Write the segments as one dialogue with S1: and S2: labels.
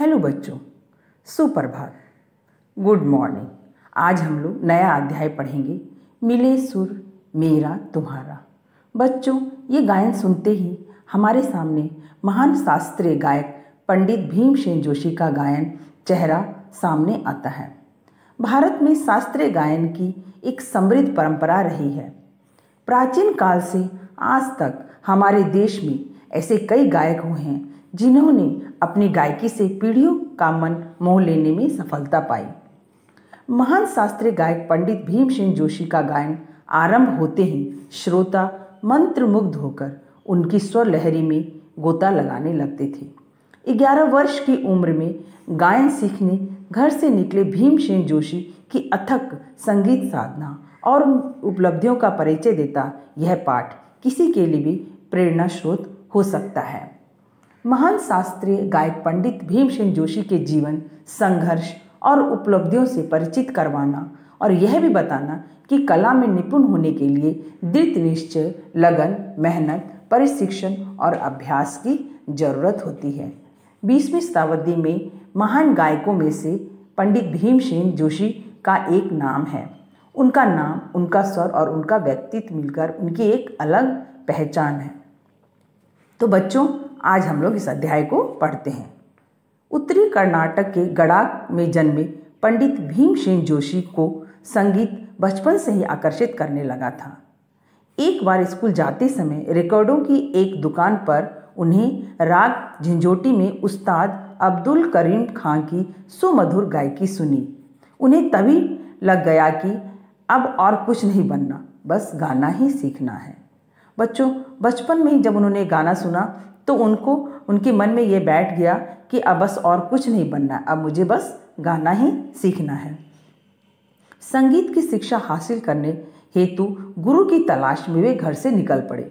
S1: Hello बच्चों, सुप्रभात, good morning. आज हम लोग नया अध्याय पढ़ेंगे, मिले सुर मेरा तुम्हारा। बच्चों, ये गायन सुनते ही हमारे सामने महान शास्त्रीय गायक पंडित भीमसेन जोशी का गायन चेहरा सामने आता है। भारत में शास्त्रीय गायन की एक समृद्ध परंपरा रही है। प्राचीन काल से आज तक हमारे देश में ऐसे कई गायक हुए हैं जिन्होंने अपनी गायकी से पीढ़ियों का मन मोह लेने में सफलता पाई। महान शास्त्रीय गायक पंडित भीमसेन जोशी का गायन आरंभ होते ही श्रोता मंत्रमुग्ध होकर उनकी स्वर लहरी में गोता लगाने लगते थे। 11 वर्ष की उम्र में गायन सीखने घर से निकले भीमसेन जोशी की अथक संगीत साधना और उपलब्धियों का परिचय देता यह पाठ किसी के लिए भी प्रेरणा स्रोत हो सकता है। महान शास्त्रीय गायक पंडित भीमसेन जोशी के जीवन, संघर्ष और उपलब्धियों से परिचित करवाना और यह भी बताना कि कला में निपुण होने के लिए दृढ़ निश्चय, लगन, मेहनत, प्रशिक्षण और अभ्यास की जरूरत होती है। 20वीं शताब्दी में महान गायकों में से पंडित भीमसेन जोशी का एक नाम है। उनका नाम, उनका स्वर और उनका व्यक्तित्व मिलकर उनकी एक अलग पहचान है। तो बच्चों, आज हम लोग इस अध्याय को पढ़ते हैं। उत्तरी कर्नाटक के गडाक में जन्मे पंडित भीमसेन जोशी को संगीत बचपन से ही आकर्षित करने लगा था। एक बार स्कूल जाते समय रिकॉर्डों की एक दुकान पर उन्हें राग झंझोटी में उस्ताद अब्दुल करीम खां की सुमधुर गायकी सुनी। उन्हें तभी लग गया कि अब और कुछ नहीं बनना, बस गाना ही सीखना है। बच्चों, बचपन में ही जब उन्होंने गाना सुना तो उनके मन में ये बैठ गया कि अब बस और कुछ नहीं बनना, अब मुझे बस गाना ही सीखना है। संगीत की शिक्षा हासिल करने हेतु गुरु की तलाश में वे घर से निकल पड़े।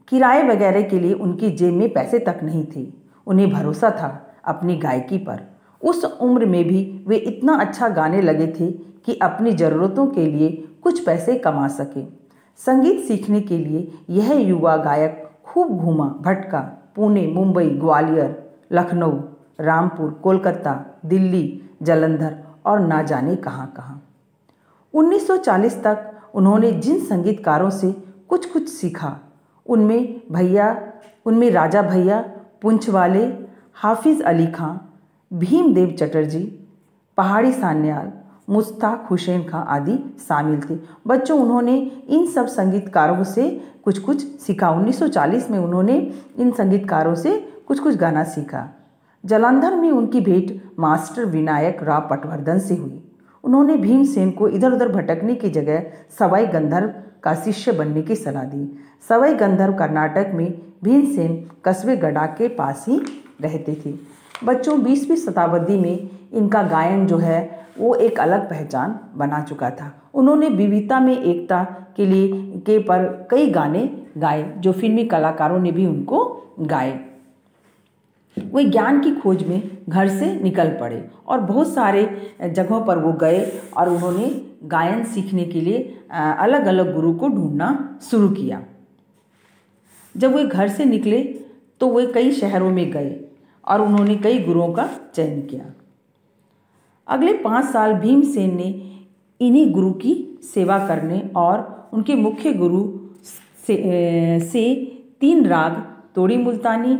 S1: किराए वगैरह के लिए उनकी जेब में पैसे तक नहीं थे। उन्हें भरोसा था अपनी गायकी पर। उस उम्र में भी वे इतना अच्छा गाने लगे थे कि अपनी ज़रूरतों के लिए कुछ पैसे कमा सके। संगीत सीखने के लिए यह युवा गायक खूब घूमा, भटका, पुणे, मुंबई, ग्वालियर, लखनऊ, रामपुर, कोलकाता, दिल्ली, जालंधर और ना जाने कहाँ कहाँ। 1940 तक उन्होंने जिन संगीतकारों से कुछ सीखा उनमें राजा भैया, पूंछवाले, हाफिज अली खां, भीमदेव चटर्जी, पहाड़ी सान्याल, मुश्ताक हुसैन खां आदि शामिल थे। बच्चों, उन्होंने इन सब संगीतकारों से कुछ सीखा। 1940 में उन्होंने इन संगीतकारों से कुछ गाना सीखा। जालंधर में उनकी भेंट मास्टर विनायक राव पटवर्धन से हुई। उन्होंने भीमसेन को इधर उधर भटकने की जगह सवाई गंधर्व का शिष्य बनने की सलाह दी। सवाई गंधर्व कर्नाटक में भीमसेन कस्बे गडाक के पास ही रहते थे। बच्चों, 20वीं शताब्दी में इनका गायन जो है वो एक अलग पहचान बना चुका था। उन्होंने विविधता में एकता के पर कई गाने गाए जो फिल्मी कलाकारों ने भी उनको गाए। वे ज्ञान की खोज में घर से निकल पड़े और बहुत सारे जगहों पर वो गए और उन्होंने गायन सीखने के लिए अलग अलग गुरु को ढूंढना शुरू किया। जब वे घर से निकले तो वे कई शहरों में गए और उन्होंने कई गुरुओं का चयन किया। अगले 5 साल भीमसेन ने इन्हीं गुरु की सेवा करने और उनके मुख्य गुरु से 3 राग तोड़ी मुल्तानी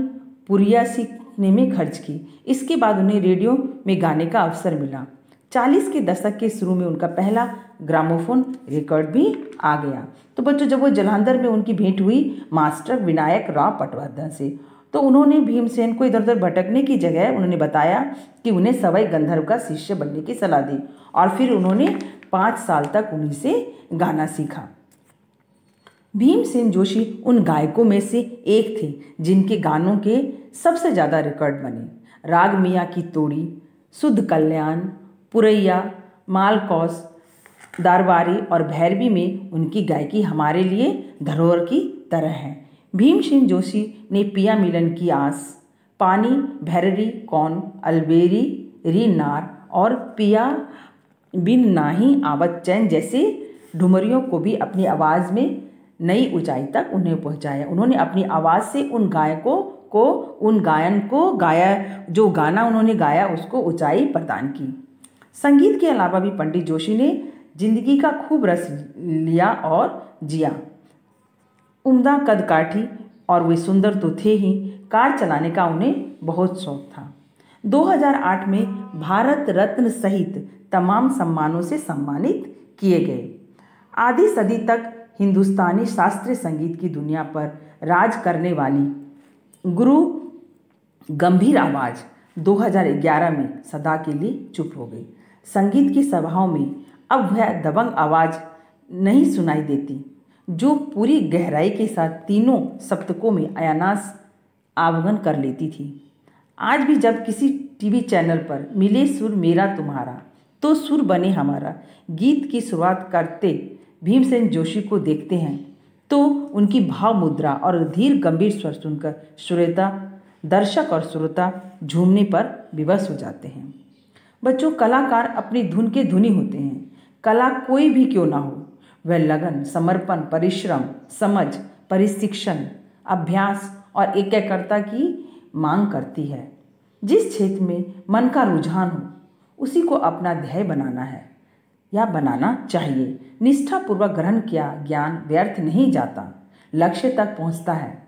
S1: पुरिया सीखने में खर्च की। इसके बाद उन्हें रेडियो में गाने का अवसर मिला। 40 के दशक के शुरू में उनका पहला ग्रामोफोन रिकॉर्ड भी आ गया। तो बच्चों, जब वो जालंधर में उनकी भेंट हुई मास्टर विनायक राव पटवर्धन से, तो उन्होंने भीमसेन को इधर उधर भटकने की जगह उन्होंने बताया कि उन्हें सवाई गंधर्व का शिष्य बनने की सलाह दी और फिर उन्होंने 5 साल तक उन्हीं से गाना सीखा। भीमसेन जोशी उन गायकों में से एक थे जिनके गानों के सबसे ज़्यादा रिकॉर्ड बने। राग मियाँ की तोड़ी, शुद्ध कल्याण, पुरैया, मालकौस, दारवारी और भैरवी में उनकी गायकी हमारे लिए धरोहर की तरह है। भीमसेन जोशी ने पिया मिलन की आस, पानी, भैररी, कौन, अलबेरी, री नार और पिया बिन नाही आवत चैन जैसे ठुमरियों को भी अपनी आवाज़ में नई ऊंचाई तक उन्हें पहुंचाया। उन्होंने अपनी आवाज़ से उन गायकों को उन गायन को गाया, जो गाना उन्होंने गाया उसको ऊंचाई प्रदान की। संगीत के अलावा भी पंडित जोशी ने जिंदगी का खूब रस लिया और जिया। उम्दा कद काठी और वे सुंदर तो थे ही, कार चलाने का उन्हें बहुत शौक था। 2008 में भारत रत्न सहित तमाम सम्मानों से सम्मानित किए गए। आधी सदी तक हिंदुस्तानी शास्त्रीय संगीत की दुनिया पर राज करने वाली गुरु गंभीर आवाज़ 2011 में सदा के लिए चुप हो गई। संगीत की सभाओं में अब वह दबंग आवाज़ नहीं सुनाई देती जो पूरी गहराई के साथ तीनों सप्तकों में अनायास आवाहन कर लेती थी। आज भी जब किसी टीवी चैनल पर मिले सुर मेरा तुम्हारा तो सुर बने हमारा गीत की शुरुआत करते भीमसेन जोशी को देखते हैं तो उनकी भाव मुद्रा और धीर गंभीर स्वर सुनकर श्रोता, दर्शक और श्रोता झूमने पर विवश हो जाते हैं। बच्चों, कलाकार अपनी धुन के धुनी होते हैं। कला कोई भी क्यों ना हो, वह लगन, समर्पण, परिश्रम, समझ, प्रशिक्षण, अभ्यास और एकाग्रता की मांग करती है। जिस क्षेत्र में मन का रुझान हो उसी को अपना ध्येय बनाना है या बनाना चाहिए। निष्ठापूर्वक ग्रहण किया ज्ञान व्यर्थ नहीं जाता, लक्ष्य तक पहुंचता है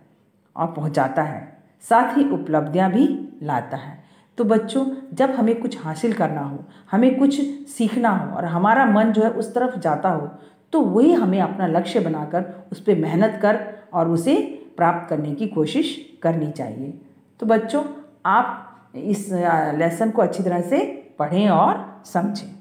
S1: और पहुंचाता है, साथ ही उपलब्धियां भी लाता है। तो बच्चों, जब हमें कुछ हासिल करना हो, हमें कुछ सीखना हो और हमारा मन जो है उस तरफ जाता हो तो वही हमें अपना लक्ष्य बनाकर उस पर मेहनत कर और उसे प्राप्त करने की कोशिश करनी चाहिए। तो बच्चों, आप इस लेसन को अच्छी तरह से पढ़ें और समझें।